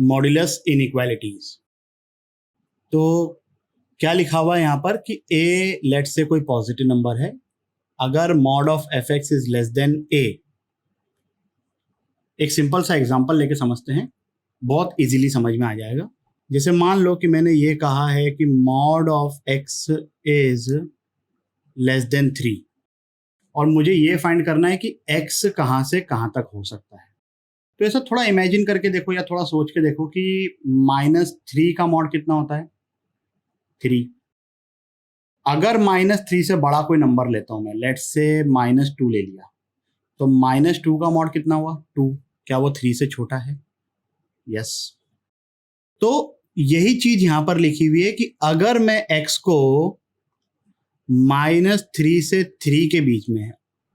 Modulus inequalities. तो क्या लिखा हुआ है यहाँ पर कि ए लेट से कोई पॉजिटिव नंबर है, अगर mod of F X is less than A. एक सिंपल सा एग्जांपल लेके समझते हैं, बहुत इजीली समझ में आ जाएगा। जैसे मान लो कि मैंने ये कहा है कि mod of x is less then 3 और मुझे ये फाइंड करना है कि x कहाँ से कहाँ तक हो सकता है। तो ऐसा थोड़ा इमेजिन करके देखो या थोड़ा सोच के देखो कि -3 का मॉड कितना होता है, 3। अगर -3 से बड़ा कोई नंबर लेता हूं मैं, लेट्स से -2 ले लिया, तो -2 का मॉड कितना हुआ, 2। क्या वो 3 से छोटा है? यस। तो यही चीज यहां पर लिखी हुई है कि अगर मैं x को -3 से 3 के बीच में है,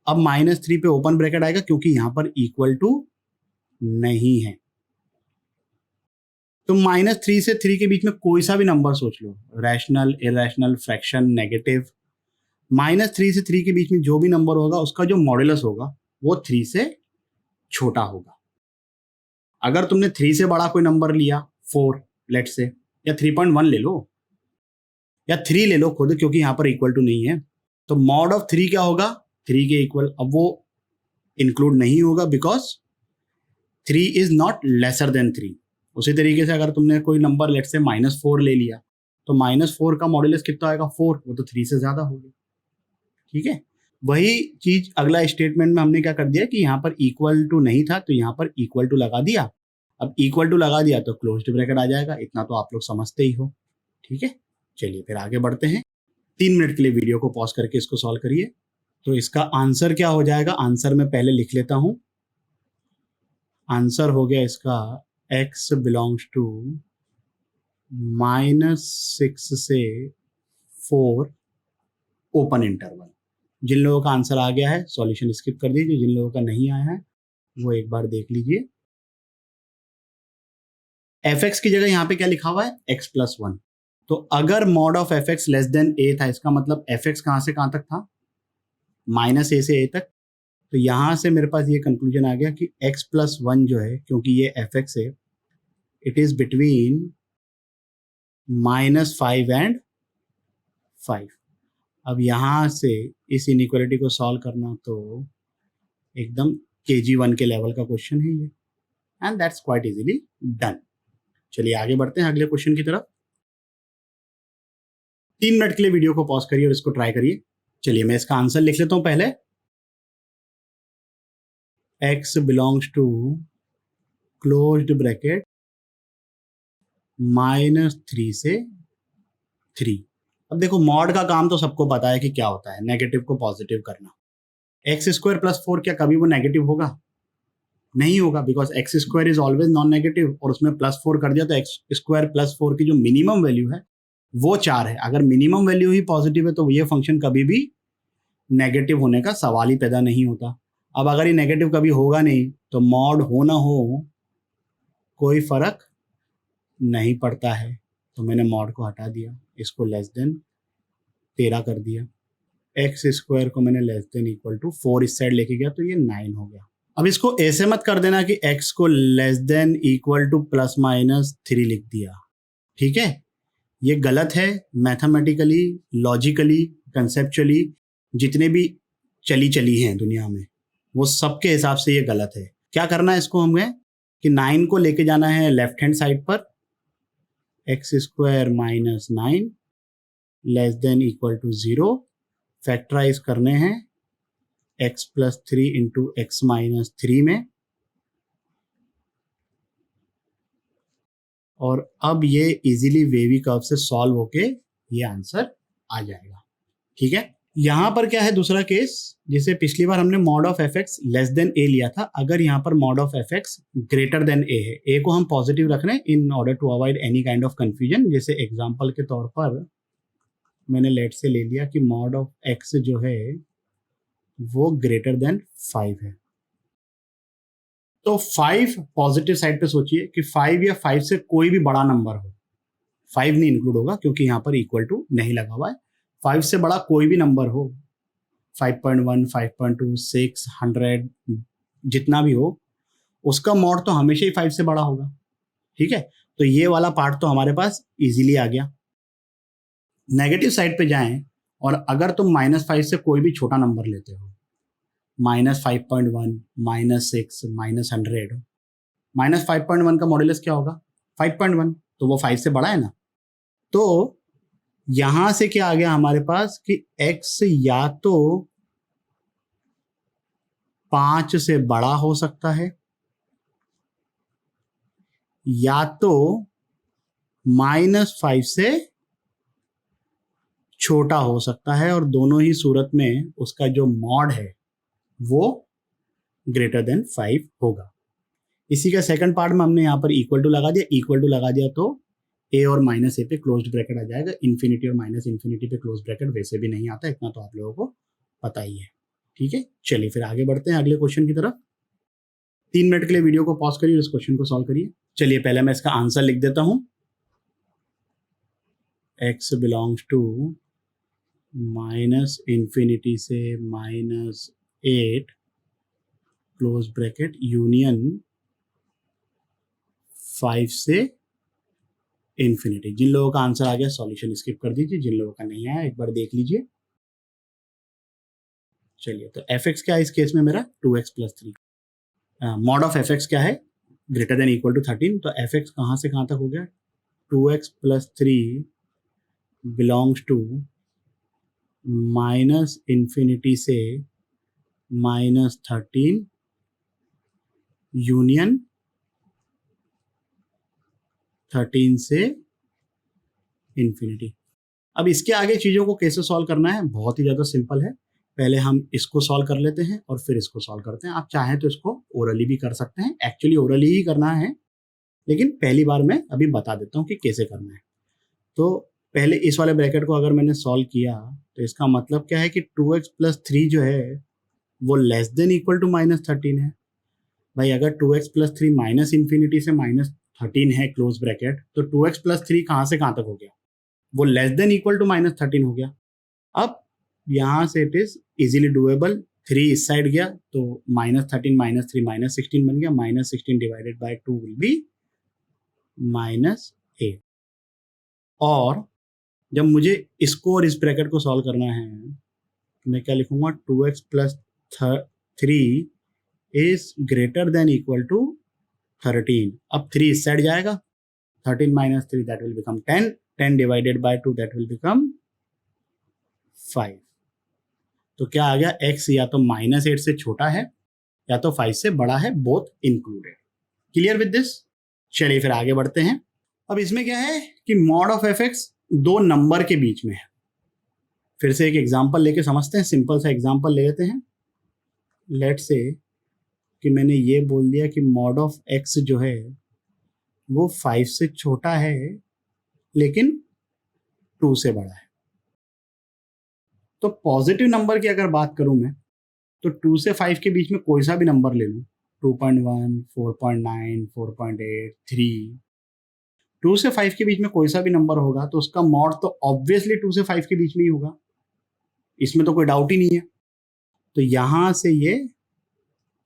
अब -3 पे ओपन ब्रैकेट आएगा क्योंकि यहां पर इक्वल टू नहीं है। तो -3 से 3 के बीच में कोई सा भी नंबर सोच लो, रैशनल, इरेशनल, फ्रैक्शन, नेगेटिव। -3 से 3 के बीच में जो भी नंबर होगा उसका जो मॉड्यूलस होगा वो 3 से छोटा होगा। अगर तुमने 3 से बड़ा कोई नंबर लिया, 4 लेट से, या 3.1 ले लो या 3 ले लो खुद, क्योंकि यहां पर इक्वल टू नहीं है, तो मॉड ऑफ 3 क्या होगा, 3 के इक्वल। अब वो इंक्लूड नहीं होगा because 3 is not lesser than 3। उसी तरीके से अगर तुमने कोई नंबर लेट से -4 ले लिया, तो -4 का मॉड्यूलस कितना आएगा, 4, वो तो 3 से ज्यादा होगी। ठीक है, वही चीज अगला स्टेटमेंट में हमने क्या कर दिया कि यहाँ पर इक्वल टू नहीं था तो यहाँ पर इक्वल टू लगा दिया। अब इक्वल टू लगा दिया तो क्लोज्ड ब्रैकेट आ जाएगा, इतना तो आप लोग समझते ही हो। ठीक है, चलिए फिर आगे बढ़ते हैं। 3 मिनट के लिए वीडियो को पॉज करके इसको सॉल्व करिए। तो इसका आंसर क्या हो जाएगा, आंसर मैं पहले लिख लेता हूं। आंसर हो गया इसका x बिलोंग्स टू -6 से 4 ओपन इंटरवल। जिन लोगों का आंसर आ गया है सॉल्यूशन स्किप कर दीजिए, जिन लोगों का नहीं आया है वो एक बार देख लीजिए। fx की जगह यहाँ पे क्या लिखा हुआ है, x+1। तो अगर mod of fx less than a था, इसका मतलब fx कहाँ से कहाँ तक था, -a से a तक। तो यहां से मेरे पास ये कंक्लूजन आ गया कि x+1 जो है, क्योंकि ये fx है, इट इज बिटवीन -5 एंड 5। अब यहां से इस इनइक्वालिटी को सॉल्व करना तो एकदम KG1 के लेवल का क्वेश्चन है ये, and that's quite easily done. चलिए आगे बढ़ते हैं अगले क्वेश्चन की तरफ। 3 मिनट के लिए वीडियो को पॉज करिए और इसको ट्राई करिए। चलिए मैं इसका आंसर लिख लेता हूं पहले। x belongs to closed bracket -3 से 3। अब देखो मॉड का काम तो सबको पता है कि क्या होता है, नेगेटिव को पॉजिटिव करना। x² + 4 क्या कभी वो नेगेटिव होगा, नहीं होगा, because x² is always non negative, और उसमें +4 कर दिया तो x² + 4 की जो मिनिमम वैल्यू है वो 4 है। अगर मिनिमम वैल्यू ही पॉजिटिव है तो ये फंक्शन कभी भी नेगेटिव होने का सवाल ही पैदा नहीं होता। अब अगर ये नेगेटिव कभी होगा नहीं तो मॉड हो ना हो कोई फर्क नहीं पड़ता है। तो मैंने मॉड को हटा दिया, इसको लेस देन 13 कर दिया, x² को मैंने लेस देन इक्वल टू 4 इस साइड लेके गया तो ये 9 हो गया। अब इसको ऐसे मत कर देना कि x को लेस देन इक्वल टू ±3 लिख दिया। ठीक है, ये गलत है। मैथमेटिकली, लॉजिकली, कंसेप्चुअली जितने भी चली हैं दुनिया में वो सबके हिसाब से ये गलत है। क्या करना है इसको हमें कि 9 को लेके जाना है लेफ्ट हैंड साइड पर, x² - 9 less than equal to 0, factorise करने हैं x+3 इंटू x-3 में, और अब ये इजीली वेवी कर्व से सॉल्व होके ये आंसर आ जाएगा। ठीक है, यहां पर क्या है दूसरा केस, जिसे पिछली बार हमने mod of fx less than a लिया था। अगर यहां पर mod of fx greater than a है, a को हम पॉजिटिव रख रहे हैं in order to avoid any kind of confusion. जैसे एग्जांपल के तौर पर मैंने लेट से ले लिया कि मॉड ऑफ x जो है वो ग्रेटर देन 5 है। तो 5 पॉजिटिव साइड पे सोचिए कि 5 या 5 से कोई भी बड़ा नंबर हो, 5 नहीं इंक्लूड होगा क्योंकि यहां पर इक्वल टू नहीं लगा हुआ है। 5 से बड़ा कोई भी नंबर हो, 5.1, 5.2, 6, 100, जितना भी हो, उसका मॉड तो हमेशा ही 5 से बड़ा होगा। ठीक है, तो ये वाला पार्ट तो हमारे पास इजीली आ गया। नेगेटिव साइड पे जाएं और अगर तुम -5 से कोई भी छोटा नंबर लेते हो, -5.1, -6, -100, -5.1 का मॉड्यूलस क्या होगा? 5.1, तो वो 5 से बड़ा है ना। तो यहां से क्या आ गया हमारे पास कि x या तो 5 से बड़ा हो सकता है या तो -5 से छोटा हो सकता है, और दोनों ही सूरत में उसका जो मॉड है वो ग्रेटर देन 5 होगा। इसी का सेकंड पार्ट में हमने यहाँ पर इक्वल टू लगा दिया। इक्वल टू लगा दिया तो a और -a पे क्लोज्ड ब्रैकेट आ जाएगा। इन्फिनिटी और -इन्फिनिटी पे क्लोज ब्रैकेट वैसे भी नहीं आता, इतना तो आप लोगों को पता ही है। ठीक है, चलिए फिर आगे बढ़ते हैं अगले क्वेश्चन की तरफ। 3 मिनट के लिए वीडियो को पॉज करिए और इस क्वेश्चन को सॉल्व करिए। चलिए पहले मैं इसका आंसर लिख देता हूं। x बिलोंग्स टू -इन्फिनिटी से -8 क्लोज ब्रैकेट यूनियन 5 से इन्फिनिटी। जिन लोगों का आंसर आ गया सॉल्यूशन स्किप कर दीजिए, जिन लोगों का नहीं आया एक बार देख लीजिए। चलिए, तो fx क्या है इस केस में मेरा? 2x + 3। मॉड ऑफ fx क्या है? Greater than equal to 13। तो fx कहाँ से कहाँ तक हो गया? 2x + 3 बिलोंग्स टू -इन्फिनिटी से -13 यूनियन 13 से इन्फिनिटी। अब इसके आगे चीज़ों को कैसे सॉल्व करना है? बहुत ही ज़्यादा सिंपल है। पहले हम इसको सॉल्व कर लेते हैं और फिर इसको सॉल्व करते हैं। आप चाहें तो इसको ओरली भी कर सकते हैं, एक्चुअली ओरली ही करना है, लेकिन पहली बार मैं अभी बता देता हूँ कि कैसे करना है। तो पहले इस वाले ब्रैकेट को अगर मैंने सॉल्व किया तो इसका मतलब क्या है कि 2x + 3 जो है वो लेस देन इक्वल टू -13 है। भाई अगर 2x + 3 -इन्फिनिटी से -13 है क्लोज ब्रैकेट, तो 2x + 3 कहाँ से कहाँ तक हो गया? वो लेस देन इक्वल टू -13 हो गया। अब यहाँ से इट इज इजीली डुएबल। 3 इस साइड गया तो -13 -3 -16 बन गया। -16 डिवाइडेड बाय 2 विल बी -8। और जब मुझे इसको और इस ब्रैकेट को सॉल्व करना है तो मैं क्या लिखूंगा? 2x + 3 is greater than equal to 13। अब 3 इस साइड जाएगा, 13 - 3 that will become 10। 10 divided by 2 that will become 5। तो क्या आ गया? x या तो -8 से छोटा है या तो 5 से बड़ा है, both included. Clear with this? चलिए फिर आगे बढ़ते हैं। अब इसमें क्या है कि मॉड ऑफ fx दो नंबर के बीच में है। फिर से एक एग्जांपल लेके समझते हैं। सिंपल सा एग्जांपल ले लेते हैं। लेट्स से कि मैंने ये बोल दिया कि मॉड ऑफ x जो है वो 5 से छोटा है लेकिन 2 से बड़ा है। तो पॉजिटिव नंबर की अगर बात करूं मैं, तो 2 से 5 के बीच में कोई सा भी नंबर ले लूं, 2.1, 4.9, 4.8, 3, 2 से 5 के बीच में कोई सा भी नंबर होगा तो उसका मॉड तो ऑब्वियसली 2 से 5 के बीच में ही होगा, इसमें तो कोई डाउट ही नहीं है। तो यहां से ये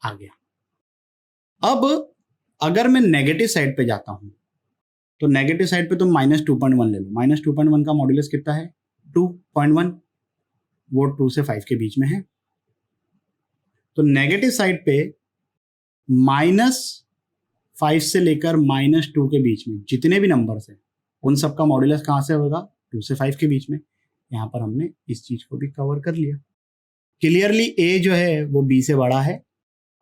आ गया। अब अगर मैं नेगेटिव साइड पे जाता हूं तो नेगेटिव साइड पे तुम -2.1 ले लो। -2.1 का मॉड्यूलस कितना है? 2.1। वो 2 से 5 के बीच में है। तो नेगेटिव साइड पे -5 से लेकर -2 के बीच में जितने भी नंबर्स हैं उन सबका मॉड्यूलस कहाँ से होगा? 2 से 5 के बीच में। यहाँ पर हमने इस चीज को भी कवर कर लिया। क्लियरली a जो है वो b से बड़ा है।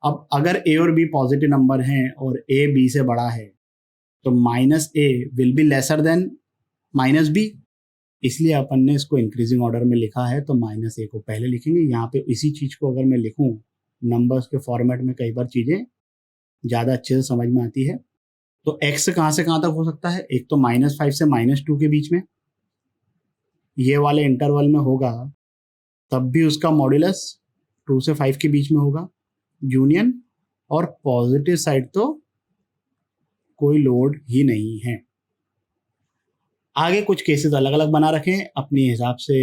अब अगर a और b पॉजिटिव नंबर हैं और a b से बड़ा है तो -a will be lesser than -b, इसलिए अपन ने इसको इंक्रीजिंग ऑर्डर में लिखा है। तो -a को पहले लिखेंगे। यहाँ पे इसी चीज को अगर मैं लिखूं नंबर्स के फॉर्मेट में, कई बार चीजें ज्यादा अच्छे से समझ में आती है। तो x कहाँ से कहाँ तक हो सकता है? एक तो -5 से -2 के बीच में, ये वाले इंटरवल में होगा, तब भी उसका मॉड्यूलस 2 से 5 के बीच में होगा यूनियन, और पॉजिटिव साइड तो कोई लोड ही नहीं है। आगे कुछ केसेस अलग अलग बना रखे हैं, अपने हिसाब से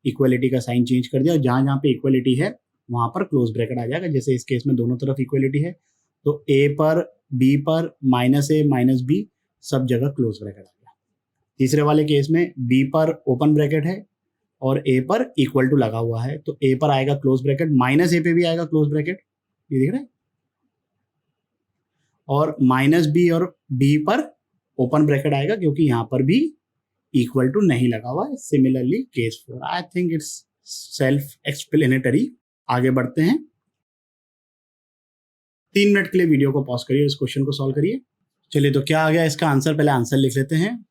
इक्वलिटी का साइन चेंज कर दिया, और जहां जहां पे इक्वलिटी है वहां पर क्लोज ब्रैकेट आ जाएगा। जैसे इस केस में दोनों तरफ इक्वलिटी है तो a पर b पर -a - b सब जगह क्लोज ब्रैकेट आ गया। तीसरे वाले केस में बी पर ओपन ब्रैकेट है और ए पर इक्वल टू लगा हुआ है, तो ए पर आएगा क्लोज ब्रैकेट, माइनस ए पे भी आएगा क्लोज ब्रैकेट, ये दिख रहा है, और माइनस बी और बी पर ओपन ब्रैकेट आएगा क्योंकि यहां पर भी इक्वल टू नहीं लगा हुआ है। Similarly case 4, I think it's self explanatory. आगे बढ़ते हैं। 3 मिनट के लिए वीडियो को पॉज करिए, इस क्वेश्चन को सॉल्व करिए। चलिए, तो क्या आ गया इसका आंसर, पहले आंसर लिख लेते हैं।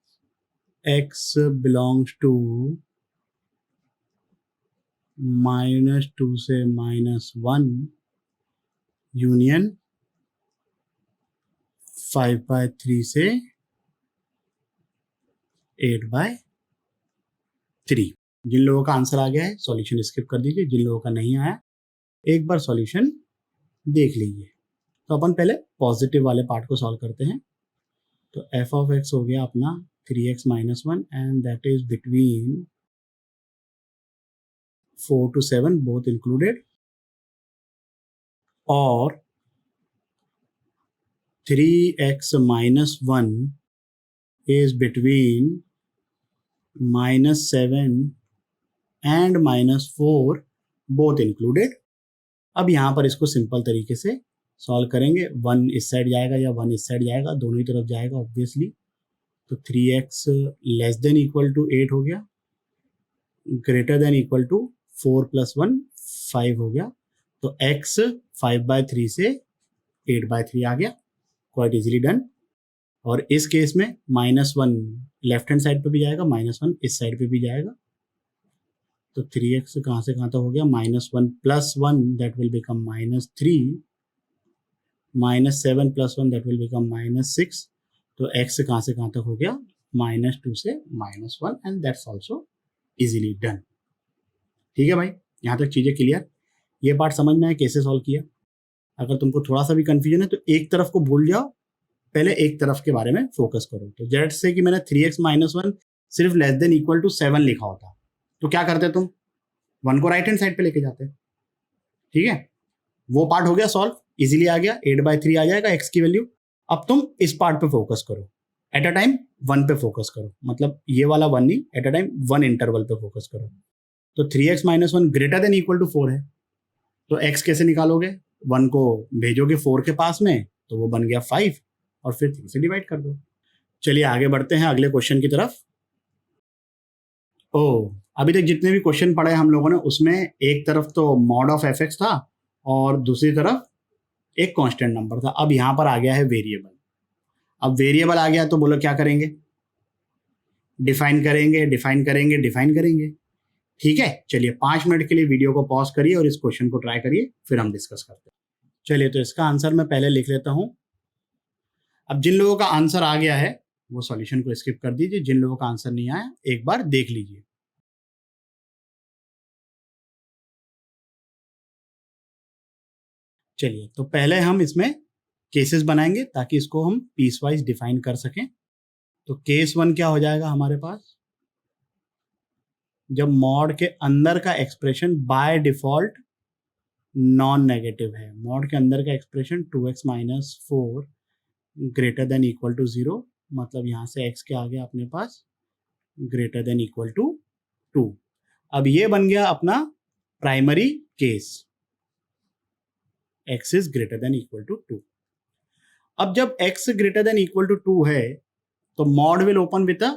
x बिलोंग्स टू -2 से -1 यूनियन 5/3 से 8/3। जिन लोगों का आंसर आ गया है सॉल्यूशन स्किप कर दीजिए, जिन लोगों का नहीं आया एक बार सॉल्यूशन देख लीजिए। तो अपन पहले पॉजिटिव वाले पार्ट को सॉल्व करते हैं। तो f ऑफ x हो गया अपना 3x - 1 and that is between 4 to 7 both included, और 3x - 1 is between -7 and -4 both included। अब यहाँ पर इसको सिंपल तरीके से सॉल्व करेंगे। 1 इस साइड जाएगा या 1 इस साइड जाएगा, दोनों ही तरफ जाएगा ऑब्वियसली। तो 3x less than equal to 8 हो गया, ग्रेटर देन इक्वल टू 4 + 1 5 हो गया। तो x 5/3 से 8/3 आ गया, क्वाइट इजीली डन। और इस केस में -1 लेफ्ट हैंड साइड पे भी जाएगा, -1 इस साइड पे भी जाएगा। तो 3x कहाँ से कहाँ तक हो गया, -1 + 1 that will become -3, -7 + 1 that will become -6। तो x कहाँ से कहाँ तक हो गया, -2 से -1 and that's also easily done. ठीक है भाई, यहाँ तक चीज़ें क्लियर, ये पार्ट समझ में आया कैसे सॉल्व किया। अगर तुमको थोड़ा सा भी कंफ्यूजन है तो एक तरफ को भूल जाओ, पहले एक तरफ के बारे में फोकस करो। तो जेट से कि मैंने 3x - 1 सिर्फ लेस देन इक्वल टू 7 लिखा होता तो क्या करते तुम, 1 को राइट हैंड साइड पे लेके जाते। ठीक है, वो पार्ट हो गया सॉल्व, इजीली आ गया, 8/3 आ जाएगा x की वैल्यू। अब तुम इस पार्ट पे फोकस करो, एट अ टाइम 1 पे फोकस करो, मतलब ये वाला 1 नहीं, एट अ टाइम 1 इंटरवल पे फोकस करो। तो 3x - 1 greater than equal to 4 है, तो x कैसे निकालोगे, 1 को भेजोगे 4 के पास में तो वो बन गया 5 और फिर 3 से डिवाइड कर दो। चलिए आगे बढ़ते हैं अगले क्वेश्चन की तरफ। अभी तक जितने भी क्वेश्चन पढ़े हम लोगों ने उसमें एक तरफ तो मॉड ऑफ एफ था और दूसरी तरफ एक कांस्टेंट नंबर था। अब यहां पर आ गया है वेरिएबल। अब वेरिएबल आ गया तो बोलो क्या करेंगे, डिफाइन करेंगे, डिफाइन करेंगे, डिफाइन करेंगे। ठीक है, चलिए 5 मिनट के लिए वीडियो को पॉज करिए और इस क्वेश्चन को ट्राई करिए, फिर हम डिस्कस करते हैं। चलिए, तो इसका आंसर मैं पहले लिख लेता हूं। अब जिन लोगों का आंसर आ गया है वो सॉल्यूशन को स्किप कर दीजिए, जिन लोगों का आंसर नहीं आया एक बार देख लीजिए। चलिए, तो पहले हम इसमें केसेस बनाएंगे ताकि इसको हम पीस वाइज डिफाइन कर सकें। तो केस 1 क्या हो जाएगा हमारे पास, जब मॉड के अंदर का expression by default non negative है, मॉड के अंदर का expression 2x - 4 greater than equal to 0, मतलब यहां से x के आगे अपने पास ग्रेटर देन इक्वल टू 2। अब ये बन गया अपना primary case, x is greater than equal to 2। अब जब x greater than equal to 2 है तो mod will open with a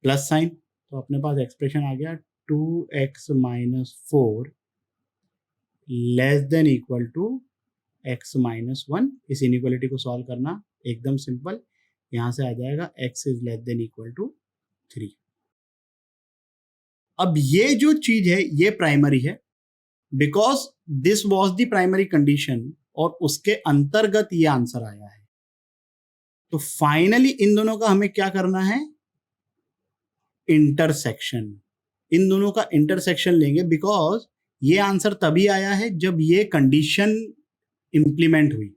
plus sign, तो अपने पास एक्सप्रेशन आ गया 2x - 4 less than equal to x - 1। इस इनइक्वालिटी को सॉल्व करना एकदम सिंपल, यहां से आ जाएगा x is less than equal to 3। अब ये जो चीज है ये प्राइमरी है, because this was the primary condition और उसके अंतर्गत ये आंसर आया है। तो फाइनली इन दोनों का हमें क्या करना है, इंटरसेक्शन। इन दोनों का इंटरसेक्शन लेंगे, बिकॉज ये आंसर तभी आया है जब ये कंडीशन इंप्लीमेंट हुई।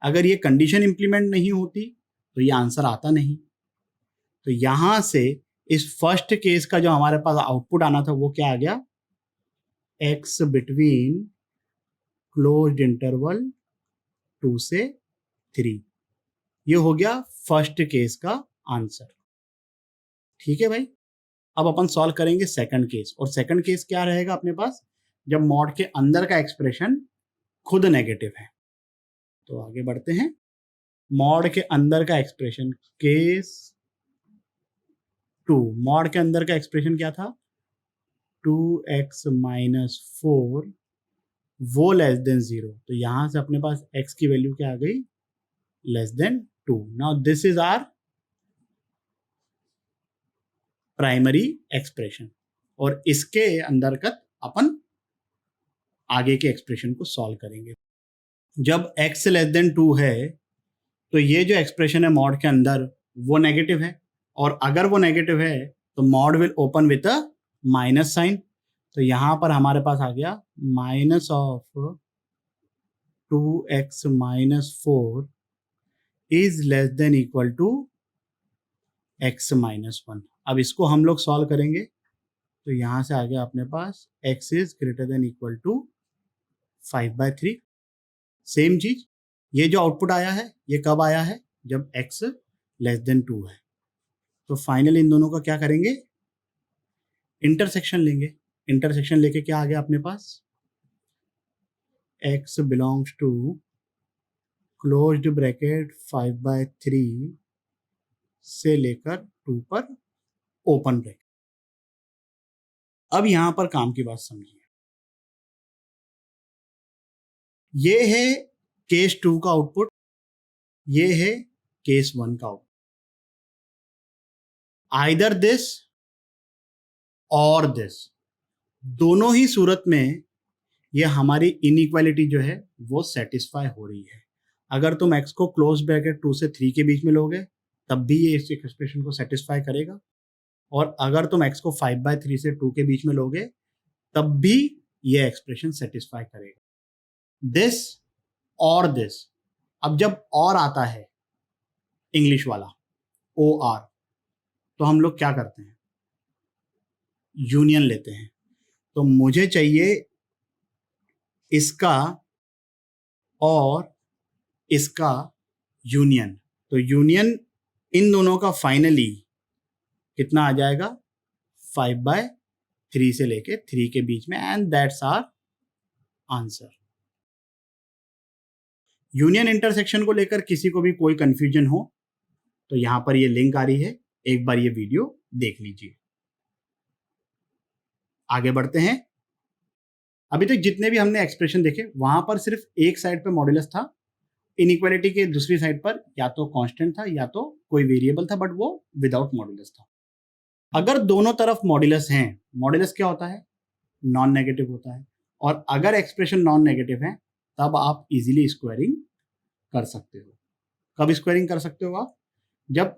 अगर ये कंडीशन इंप्लीमेंट नहीं होती तो ये आंसर आता नहीं। तो यहां से इस फर्स्ट केस का जो हमारे पास आउटपुट आना था वो क्या आ गया, x बिटवीन क्लोज्ड इंटरवल 2 से 3। ये हो गया फर्स्ट केस का आंसर। ठीक है भाई, अब अपन सॉल्व करेंगे सेकंड केस। और सेकंड केस क्या रहेगा अपने पास, जब मॉड के अंदर का एक्सप्रेशन खुद नेगेटिव है। तो आगे बढ़ते हैं, मॉड के अंदर का एक्सप्रेशन केस 2। मॉड के अंदर का एक्सप्रेशन क्या था, 2x माइनस 4 वो लेस देन 0। तो यहां से अपने पास x की वैल्यू क्या आ गई, less than 2। Now this is our primary expression, और इसके अंतर्गत अपन आगे के एक्सप्रेशन को सॉल्व करेंगे। जब x लेस देन 2 है तो ये जो एक्सप्रेशन है मॉड के अंदर वो नेगेटिव है, और अगर वो नेगेटिव है तो mod will open with a minus sign. तो यहां पर हमारे पास आ गया minus of 2x minus 4 is less than equal to x minus 1। अब इसको हम लोग सॉल्व करेंगे, तो यहां से आ गया अपने पास x is greater than equal to 5/3। Same चीज, ये जो आउटपुट आया है ये कब आया है, जब x लेस देन 2 है। तो फाइनली इन दोनों का क्या करेंगे, इंटरसेक्शन लेंगे। इंटरसेक्शन लेके क्या आ गया अपने पास, x belongs to closed bracket 5/3 से लेकर 2 पर ओपन ब्रैकेट। अब यहां पर काम की बात समझिए, ये है केस 2 का आउटपुट, ये है केस 1 का आउटपुट। आइदर दिस और दिस, दोनों ही सूरत में ये हमारी इनइक्वालिटी जो है वो सेटिस्फाई हो रही है। अगर तुम x को क्लोज ब्रैकेट 2 से 3 के बीच में लोगे तब भी ये इस एक्सप्रेशन को सेटिस्फाई करेगा, और अगर तुम x को 5/3 से 2 के बीच में लोगे तब भी ये एक्सप्रेशन सेटिस्फाई करेगा। दिस और दिस, अब जब और आता है इंग्लिश वाला OR, तो हम लोग क्या करते हैं, यूनियन लेते हैं। तो मुझे चाहिए इसका और इसका यूनियन। तो यूनियन इन दोनों का फाइनली कितना आ जाएगा, 5/3 से लेके 3 के बीच में, and that's our answer. Union intersection को लेकर किसी को भी कोई कंफ्यूजन हो तो यहां पर ये लिंक आ रही है, एक बार ये वीडियो देख लीजिए। आगे बढ़ते हैं। अभी तक जितने भी हमने एक्सप्रेशन देखे वहां पर सिर्फ एक साइड पे मॉड्यूलस था, इनइक्वालिटी के दूसरी साइड पर या तो कांस्टेंट था या तो कोई वेरिएबल था, बट वो विदाउट मॉड्यूलस था। अगर दोनों तरफ मॉड्यूलस हैं, मॉड्यूलस क्या होता है, नॉन नेगेटिव होता है, और अगर एक्सप्रेशन नॉन नेगेटिव है तब आप इजीली स्क्वायरिंग कर सकते हो। कब स्क्वायरिंग कर सकते हो आप, जब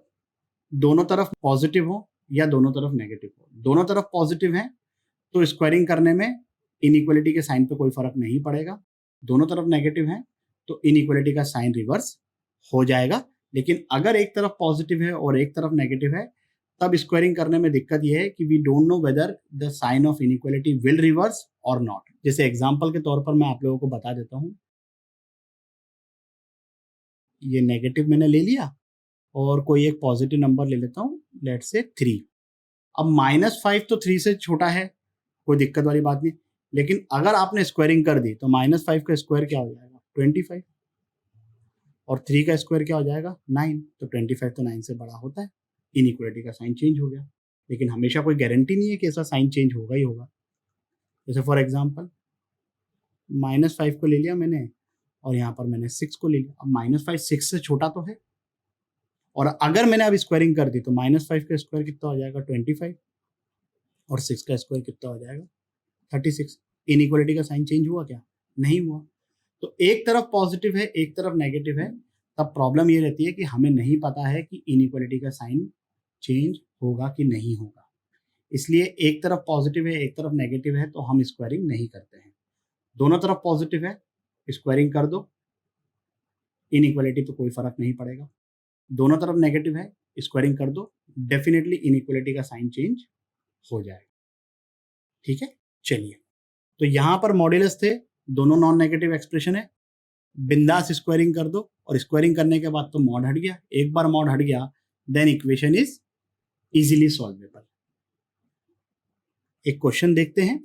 दोनों तरफ पॉजिटिव हो या दोनों तरफ नेगेटिव हो। दोनों तरफ पॉजिटिव है तो स्क्वायरिंग करने में इनइक्वालिटी के साइन पे कोई फर्क नहीं पड़ेगा। दोनों तरफ नेगेटिव है तो इनइक्वालिटी का साइन रिवर्स हो जाएगा। लेकिन अगर एक तरफ पॉजिटिव है और एक तरफ नेगेटिव है तब स्क्वायरिंग करने में दिक्कत यह है कि we don't know whether the sign of inequality will reverse और नॉट। जैसे एग्जांपल के तौर पर मैं आप लोगों को बता देता हूं, ये नेगेटिव मैंने ले लिया और कोई एक पॉजिटिव नंबर ले लेता हूं, लेट्स से 3। अब -5 तो 3 से छोटा है, कोई दिक्कत वाली बात नहीं। लेकिन अगर आपने स्क्वायरिंग कर दी तो -5 का स्क्वायर क्या हो जाएगा, 25, और 3 का स्क्वायर क्या हो जाएगा, 9। तो 25 तो 9 से बड़ा होता है, इनइक्वालिटी का साइन चेंज हो गया। लेकिन हमेशा कोई गारंटी नहीं है कि ऐसा साइन चेंज होगा ही होगा। जैसे फॉर एग्जाम्पल -5 को ले लिया मैंने और यहाँ पर मैंने 6 को ले लिया। अब -5 6 से छोटा तो है, और अगर मैंने अब स्क्वायरिंग कर दी तो -5 का स्क्वायर कितना हो जाएगा, 25, और 6 का स्क्वायर कितना हो जाएगा, 36। इनइक्वालिटी का साइन चेंज हुआ क्या, नहीं हुआ। तो एक तरफ पॉजिटिव है एक तरफ नेगेटिव है, तब प्रॉब्लम ये रहती है कि हमें नहीं पता है कि इनइक्वालिटी का साइन चेंज होगा कि नहीं होगा। इसलिए एक तरफ पॉजिटिव है एक तरफ नेगेटिव है तो हम स्क्वायरिंग नहीं करते हैं। दोनों तरफ पॉजिटिव है, स्क्वायरिंग कर दो, इनइक्वालिटी पे कोई फर्क नहीं पड़ेगा। दोनों तरफ नेगेटिव है, स्क्वायरिंग कर दो, डेफिनेटली इनइक्वालिटी का साइन चेंज हो जाएगा। ठीक है, चलिए। तो यहां पर मॉड्यूलस थे, दोनों नॉन नेगेटिव एक्सप्रेशन है, बिंदास स्क्वायरिंग कर दो, और स्क्वायरिंग करने के बाद तो मॉड हट गया। एक बार मॉड हट गया then equation is easily solvable. एक क्वेश्चन देखते हैं,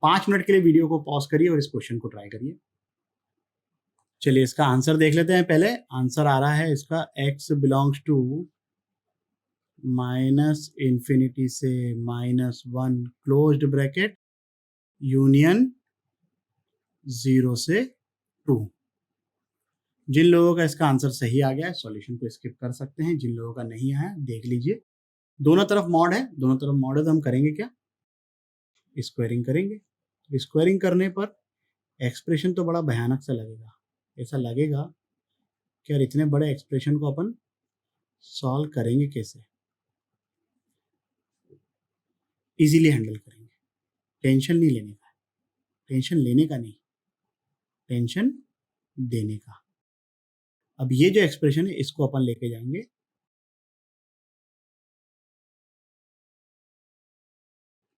5 मिनट के लिए वीडियो को पॉज करिए और इस क्वेश्चन को ट्राई करिए। चलिए इसका आंसर देख लेते हैं। पहले आंसर आ रहा है इसका, x बिलोंग्स टू -∞ से -1 क्लोज्ड ब्रैकेट यूनियन 0 से 2। जिन लोगों का इसका आंसर सही आ गया है सॉल्यूशन को स्किप कर सकते हैं, जिन लोगों का नहीं आया देख लीजिए। दोनों तरफ मॉड है, दोनों तरफ मॉड है तो हम करेंगे क्या, स्क्वायरिंग करेंगे। स्क्वायरिंग करने पर एक्सप्रेशन तो बड़ा भयानक सा लगेगा, ऐसा लगेगा कि यार इतने बड़े एक्सप्रेशन को अपन सॉल्व करेंगे कैसे। इजीली हैंडल करेंगे, टेंशन नहीं लेने का, टेंशन लेने का नहीं, टेंशन देने का। अब ये जो एक्सप्रेशन है इसको अपन लेके जाएंगे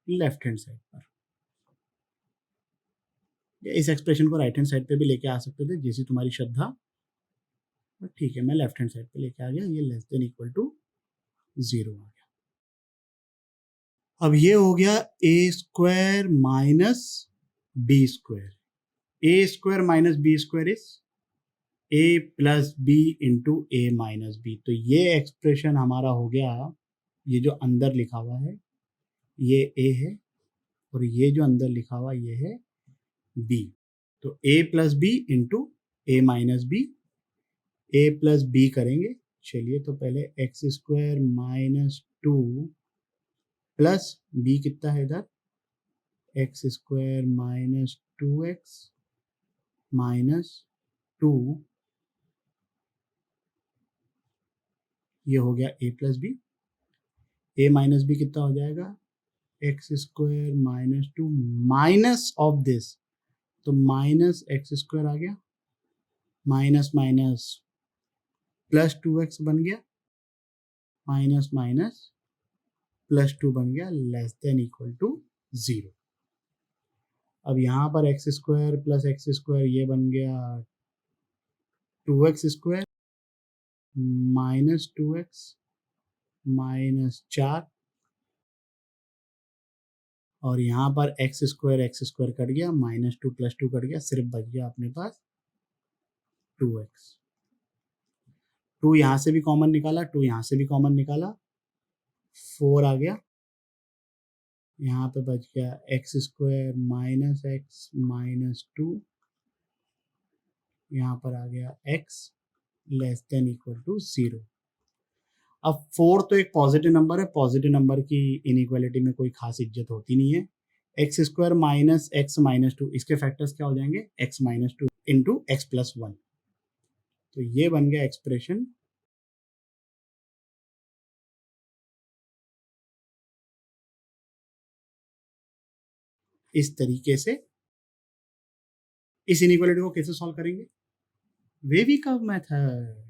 लेफ्ट हैंड साइड पर, या इस एक्सप्रेशन को राइट हैंड साइड पे भी लेके आ सकते थे, जैसी तुम्हारी श्रद्धा। ठीक है, मैं लेफ्ट हैंड साइड पे लेके आ गया, ये लेस देन इक्वल टू 0 आ गया। अब ये हो गया a square minus b square. a square minus b square is a plus b into a minus b. तो ये एक्सप्रेशन हमारा हो गया, ये जो अंदर लिखा हुआ है ये a है और ये जो अंदर लिखा हुआ ये है b। तो a plus b into a minus b, a plus b करेंगे। चलिए तो पहले x square minus 2 plus b कितना है इधर, x square minus 2x minus 2, ये हो गया a plus b. a minus b कितना हो जाएगा, x square minus 2 minus of this, तो माइनस एक्स स्क्वायर आ गया, माइनस माइनस प्लस 2x बन गया, माइनस माइनस प्लस 2 बन गया, लेस देन इक्वल टू 0। अब यहाँ पर x square plus x square ये बन गया 2x square minus 2x minus 4, और यहाँ पर एक्स स्क्वायर कट गया, माइनस 2 प्लस 2 कट गया, सिर्फ बच गया अपने पास 2x। 2 यहाँ से भी कॉमन निकाला, 2 यहाँ से भी कॉमन निकाला, 4 आ गया। यहाँ पे बच गया x square minus x minus 2, यहाँ पर आ गया x less than equal to 0। अब 4 तो एक पॉजिटिव नंबर है, पॉजिटिव नंबर की इनइक्वालिटी में कोई खास इज्जत होती नहीं है। X square minus x minus 2, इसके फैक्टर्स क्या हो जाएंगे, x minus 2 into x plus 1। तो ये बन गया एक्सप्रेशन इस तरीके से। इस इनइक्वालिटी को कैसे सॉल्व करेंगे, वेविकव मेथड,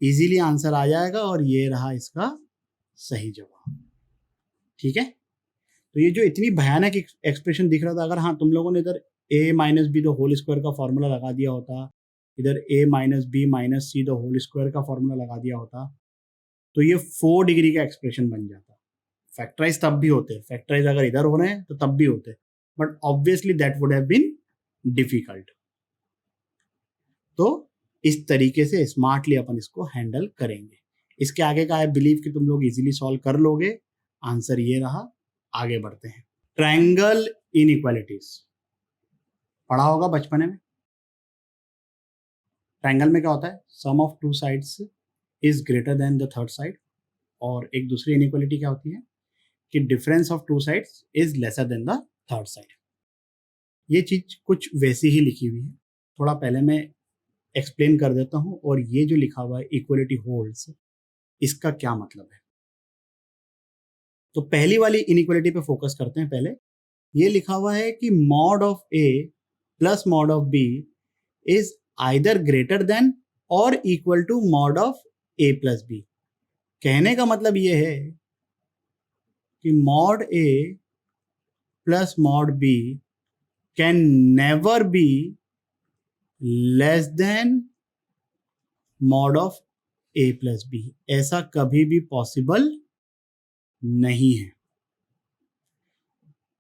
इजीली आंसर आ जाएगा और ये रहा इसका सही जवाब। ठीक है, तो ये जो इतनी भयानक एक्सप्रेशन दिख रहा था, अगर हाँ तुम लोगों ने इधर a minus b the whole square का फॉर्मूला लगा दिया होता, इधर a minus b minus c the whole square का फॉर्मूला लगा दिया होता, तो ये 4 डिग्री का एक्सप्रेशन बन जाता। फैक्टराइज तब भी होते, फैक्टराइज अगर इधर हो रहे हैं तो तब भी होते, but obviously that would have been difficult. तो इस तरीके से स्मार्टली अपन इसको हैंडल करेंगे। इसके आगे का आई बिलीव कि तुम लोग इजीली सॉल्व कर लोगे। आंसर ये रहा, आगे बढ़ते हैं। ट्रायंगल इनइक्वालिटीज पढ़ा होगा बचपने में। ट्रायंगल में क्या होता है, sum of 2 sides is greater than the third side, और एक दूसरी इनइक्वालिटी क्या होती है कि difference of 2 sides is lesser than the third side. ये चीज कुछ वैसी ही लिखी हुई है, थोड़ा पहले मैं एक्सप्लेन कर देता हूं। और ये जो लिखा हुआ है इक्वलिटी होल्ड्स, इसका क्या मतलब है। तो पहली वाली इनइक्वालिटी पे फोकस करते हैं। पहले ये लिखा हुआ है कि mod of a plus mod of b is either greater than और equal to mod of a plus b। कहने का मतलब ये है कि mod a plus mod b can never be less than mod of A plus B, ऐसा कभी भी पॉसिबल नहीं है।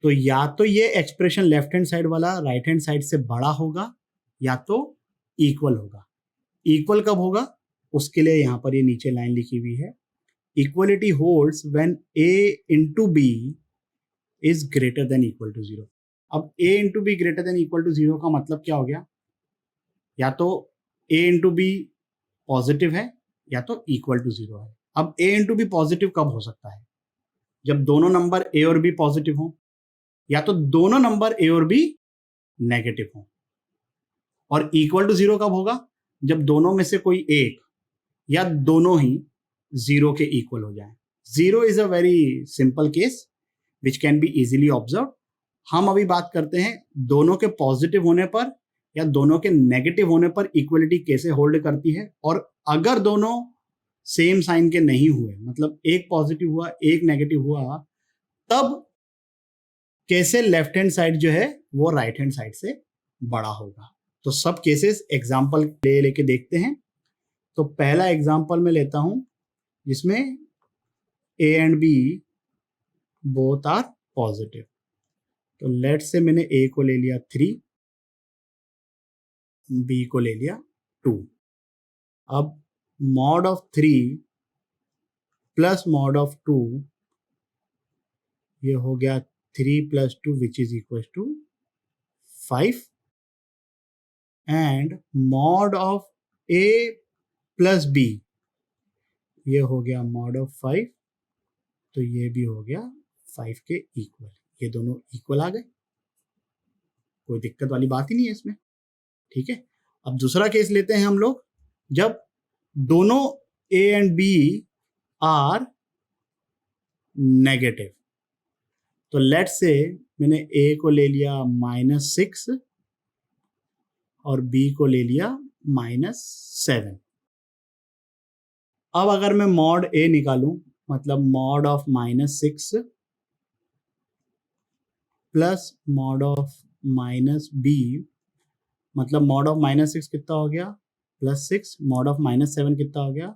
तो या तो ये एक्सप्रेशन लेफ्ट हैंड साइड वाला राइट हैंड साइड से बड़ा होगा या तो इक्वल होगा। इक्वल कब होगा, उसके लिए यहां पर ये नीचे लाइन लिखी हुई है, equality holds when a into b is greater than equal to 0। अब a into B greater than equal to 0 का मतलब क्या हो गया, या तो a इंटू बी पॉजिटिव है या तो इक्वल टू 0 है। अब a इंटू बी पॉजिटिव कब हो सकता है, जब दोनों नंबर a और b पॉजिटिव हो, या तो दोनों नंबर a और b नेगेटिव हो। और इक्वल टू 0 कब होगा, जब दोनों में से कोई एक या दोनों ही 0 के इक्वल हो जाए। 0 is a very simple case which can be easily observe. हम अभी बात करते हैं दोनों के पॉजिटिव होने पर या दोनों के नेगेटिव होने पर इक्वलिटी कैसे होल्ड करती है, और अगर दोनों सेम साइन के नहीं हुए, मतलब एक पॉजिटिव हुआ एक नेगेटिव हुआ, तब कैसे लेफ्ट हैंड साइड जो है वो राइट हैंड साइड से बड़ा होगा। तो सब केसेस एग्जांपल लेके देखते हैं। तो पहला एग्जांपल मैं लेता हूं जिसमें a and b both are positive. तो लेट्स से मैंने a को ले लिया 3, b को ले लिया 2। अब mod of 3 plus mod of 2, ये हो गया 3 plus 2 which is equal to 5, and mod of a plus b, ये हो गया मॉड ऑफ 5, तो ये भी हो गया 5 के इक्वल। ये दोनों इक्वल आ गए, कोई दिक्कत वाली बात ही नहीं है इसमें, ठीक है। अब दूसरा केस लेते हैं हम लोग, जब दोनों a and b are negative. तो लेट्स से मैंने a को ले लिया -6 और b को ले लिया -7। अब अगर मैं मॉड a निकालूं, मतलब mod of -6 plus mod of -b, मतलब मॉड ऑफ -6 कितना हो गया +6, मॉड ऑफ -7 कितना हो गया,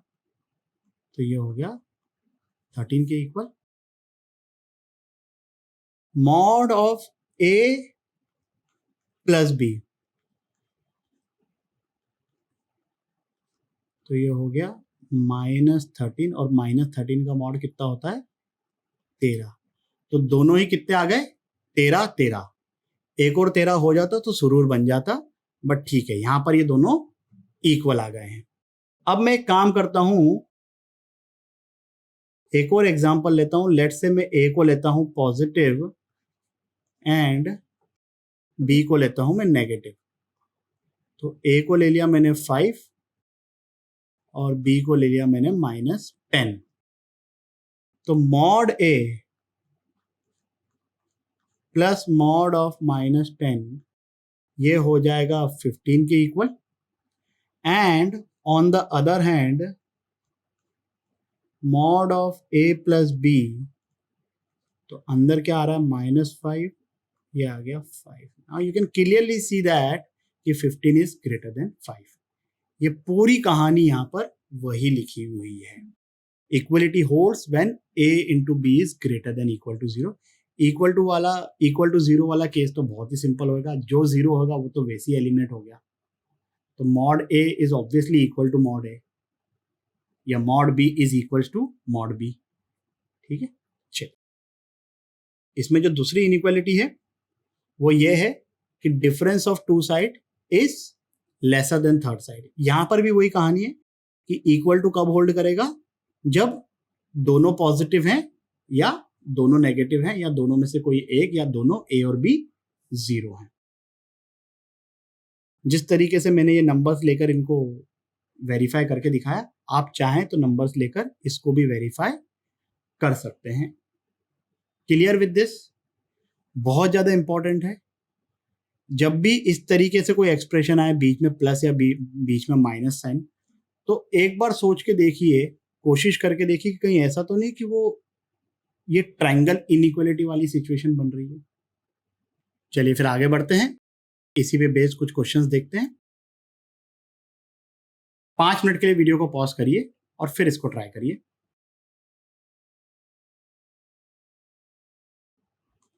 तो ये हो गया 13 के equal. Mod of a plus b, तो ये हो गया -13, और -13 का मॉड कितना होता है 13। तो दोनों ही कितने आ गए 13 13, एक और 13 हो जाता तो सुरूर बन जाता, बट ठीक है यहां पर ये दोनों इक्वल आ गए हैं। अब मैं एक काम करता हूं, एक और एग्जांपल लेता हूं। लेट्स से मैं a को लेता हूं पॉजिटिव एंड b को लेता हूं मैं नेगेटिव। तो a को ले लिया मैंने 5 और b को ले लिया मैंने -10। तो mod a plus mod of -10, ये हो जाएगा 15 के equal. And on the other hand mod of a plus b, तो अंदर क्या आ रहा है -5, ये आ गया 5। Now you can clearly see that कि 15 इज ग्रेटर देन 5। ये पूरी कहानी यहाँ पर वही लिखी हुई है। Equality holds when a into b is greater than equal to 0। Equal to 0 वाला केस तो बहुत ही सिंपल होगा, जो 0 होगा वो तो वैसे ही एलिमिनेट हो गया। तो mod a is obviously equal to mod a, या mod b is equal to mod b, ठीक है। चलिए, इसमें जो दूसरी इनइक्वालिटी है वो ये है कि difference of two side is lesser than third side. यहां पर भी वही कहानी है कि इक्वल टू कब होल्ड करेगा, जब दोनों पॉजिटिव हैं या दोनों नेगेटिव हैं, या दोनों में से कोई एक, या दोनों a और b 0 हैं। जिस तरीके से मैंने ये नंबर्स लेकर इनको वेरीफाई करके दिखाया, आप चाहें तो नंबर्स लेकर इसको भी वेरीफाई कर सकते हैं। Clear with this? बहुत ज्यादा इंपॉर्टेंट है। जब भी इस तरीके से कोई एक्सप्रेशन आए, बीच में प्लस या बीच में माइनस साइन, तो एक बार सोच के देखिए, कोशिश करके देखिए कि कहीं ऐसा तो नहीं कि वो ये ट्रायंगल इनइक्वालिटी वाली सिचुएशन बन रही है। चलिए फिर आगे बढ़ते हैं, इसी पे बेस्ड कुछ क्वेश्चंस देखते हैं। 5 मिनट के लिए वीडियो को पॉज करिए और फिर इसको ट्राई करिए।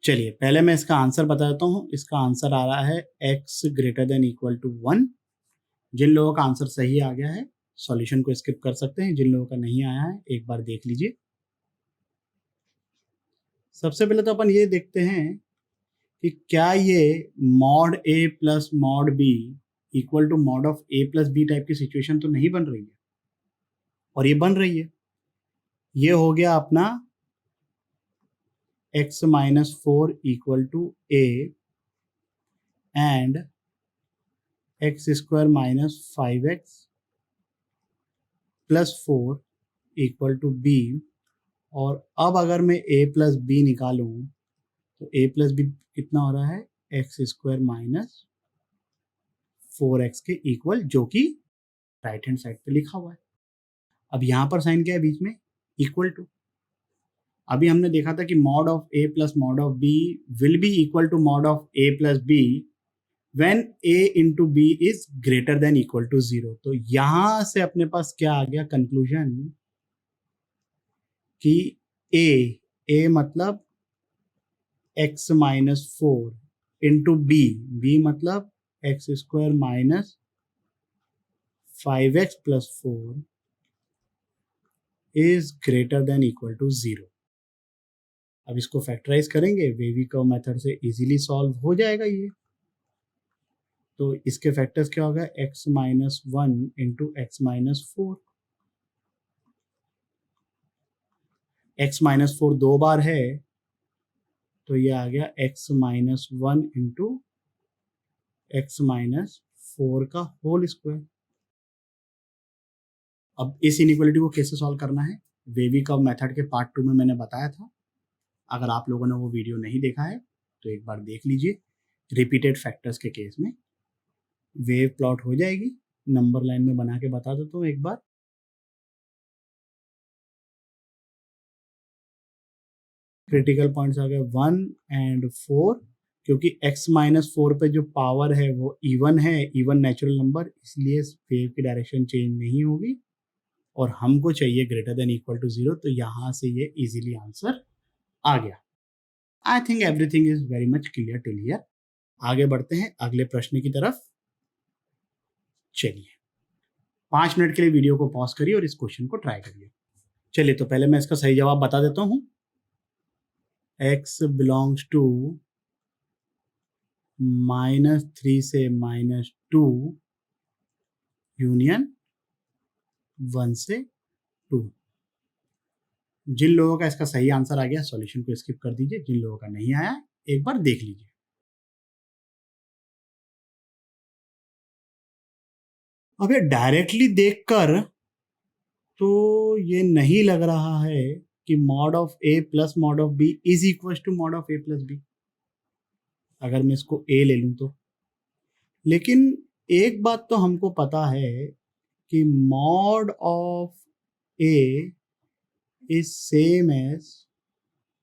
चलिए पहले मैं इसका आंसर बता देता हूँ। इसका आंसर आ रहा है x greater than equal to 1। जिन लोगों का आंसर सही आ गया है सॉल्यूशन को स्किप कर सकते हैं, जिन लोगों का नहीं आया है एक बार देख लीजिए। सबसे पहले तो अपन ये देखते हैं कि क्या ये mod a plus mod b equal to mod of a plus b type की सिचुएशन तो नहीं बन रही है, और ये बन रही है। ये हो गया अपना x minus 4 equal to a and x square minus 5x plus 4 equal to b। और अब अगर मैं a प्लस बी निकालूं तो a प्लस बी कितना हो रहा है, एक्स स्क्वायर माइनस 4x के इक्वल, जो कि राइट हैंड साइड पे लिखा हुआ है। अब यहाँ पर साइन क्या है बीच में, इक्वल टू। अभी हमने देखा था कि mod of a plus mod of b will be equal to mod of a plus b when a into b is greater than equal to 0। तो यहां से अपने पास क्या आ गया कंक्लूजन कि a मतलब x माइनस 4 इंटू b मतलब x square minus 5x plus 4 is greater than equal to 0। अब इसको फैक्टराइज करेंगे, वेवी कर्व मेथड से इजीली सॉल्व हो जाएगा ये। तो इसके फैक्टर्स क्या होगा, x minus 1 into x minus 4। X minus 4 दो बार है तो ये आ गया x minus 1 into x minus 4 का होल स्क्वायर। अब इस इनइक्वालिटी को कैसे सॉल्व करना है, वेवी कर्व मेथड के पार्ट 2 में मैंने बताया था। अगर आप लोगों ने वो वीडियो नहीं देखा है तो एक बार देख लीजिए। रिपीटेड फैक्टर्स के केस में वेव प्लॉट हो जाएगी। नंबर लाइन में बना के बता देता हूँ एक बार। क्रिटिकल पॉइंट्स आ गए 1 एंड 4, क्योंकि x माइनस 4 पे जो पावर है वो इवन है, इवन नेचुरल नंबर, इसलिए वेव की डायरेक्शन चेंज नहीं होगी और हमको चाहिए ग्रेटर देन इक्वल टू 0। तो यहां से ये इजीली आंसर आ गया। I think everything is very much clear till here. आगे बढ़ते हैं अगले प्रश्न की तरफ। चलिए 5 मिनट के लिए वीडियो को पॉज करिए और इस क्वेश्चन को ट्राई करिए। चलिए तो पहले मैं इसका सही जवाब बता देता हूं। x बिलोंग्स टू -3 से -2 यूनियन 1 से 2। जिन लोगों का इसका सही आंसर आ गया सॉल्यूशन को स्किप कर दीजिए, जिन लोगों का नहीं आया एक बार देख लीजिए। अब ये डायरेक्टली देखकर तो ये नहीं लग रहा है कि mod of a plus mod of b is equal to mod of a plus b, अगर मैं इसको a ले लूं तो। लेकिन एक बात तो हमको पता है कि mod of a is same as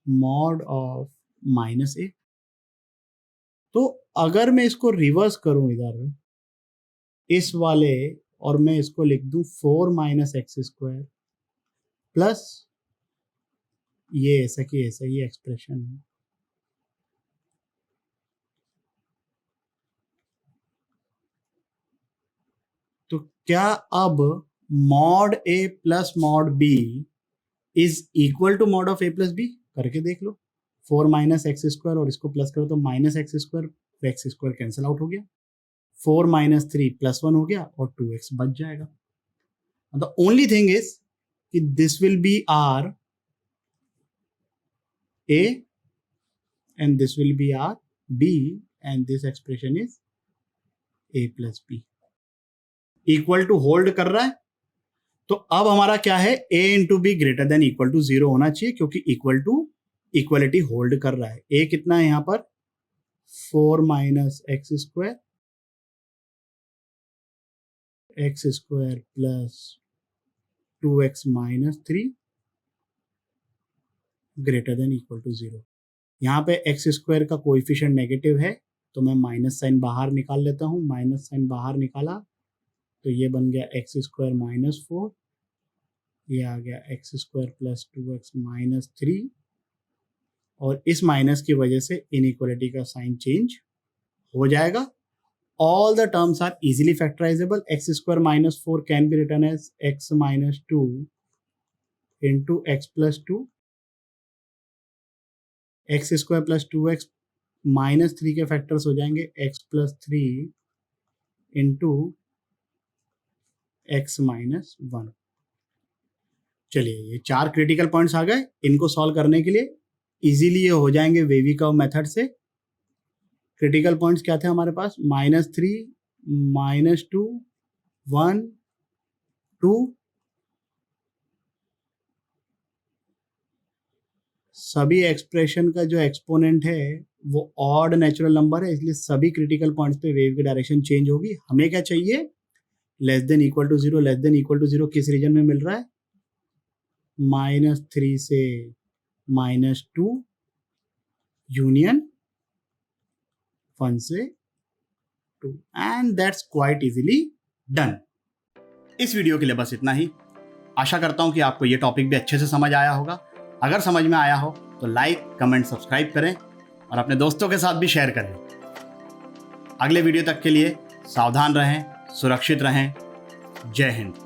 mod of minus a। तो अगर मैं इसको रिवर्स करूं इधर इस वाले, और मैं इसको लिख दूं 4 माइनस एक्स स्क्वायर प्लस ये ऐसा कि ऐसा ही एक्सप्रेशन है। तो क्या अब mod a plus mod b is equal to mod of a plus b, करके देख लो। 4 माइनस एक्स स्क्वायर और इसको प्लस करो तो minus x square, X square cancel out हो गया। 4 माइनस 3 प्लस 1 हो गया और 2x बच जाएगा। द ओनली थिंग इज कि this will be R a and this will be our b and this expression is a plus b। Equal to hold कर रहा है तो अब हमारा क्या है, a into B greater than equal to 0 होना चाहिए, क्योंकि इक्वल टू इक्वलिटी होल्ड कर रहा है। a कितना है यहाँ पर 4 minus x square, X square plus 2x minus 3 greater than equal to 0। यहाँ पे एक्स स्क्वायर का कोएफिशिएंट नेगेटिव है तो मैं माइनस साइन बाहर निकाल लेता हूँ। माइनस साइन बाहर निकाला तो ये बन गया एक्स स्क्वायर माइनस 4 ये आ गया x square plus 2x minus 3, और इस माइनस की वजह से इनइक्वालिटी का साइन चेंज हो जाएगा. All the terms are easily factorizable. X square minus 4 can be written as x minus 2 into x plus 2. X square plus 2x minus 3 के factors हो जाएंगे x plus 3 into x minus 1. चलिए, ये 4 critical points आ गए. इनको solve करने के लिए इजीली ये हो जाएंगे वेवी कर्व मेथड से. क्रिटिकल पॉइंट्स क्या थे हमारे पास? -3, -2, 1, 2. सभी एक्सप्रेशन का जो एक्सपोनेंट है वो ऑड नेचुरल नंबर है, इसलिए सभी क्रिटिकल पॉइंट्स पे वेव की डायरेक्शन चेंज होगी. हमें क्या चाहिए? Less than equal to 0. Less than equal to 0 किस रीजन में मिल रहा है? -3 से -2 यूनियन 1 से 2, and that's quite easily done. इस वीडियो के लिए बस इतना ही. आशा करता हूं कि आपको ये टॉपिक भी अच्छे से समझ आया होगा. अगर समझ में आया हो तो लाइक, कमेंट, सब्सक्राइब करें और अपने दोस्तों के साथ भी शेयर करें. अगले वीडियो तक के लिए सावधान रहें, सुरक्षित रहें. जय हिंद.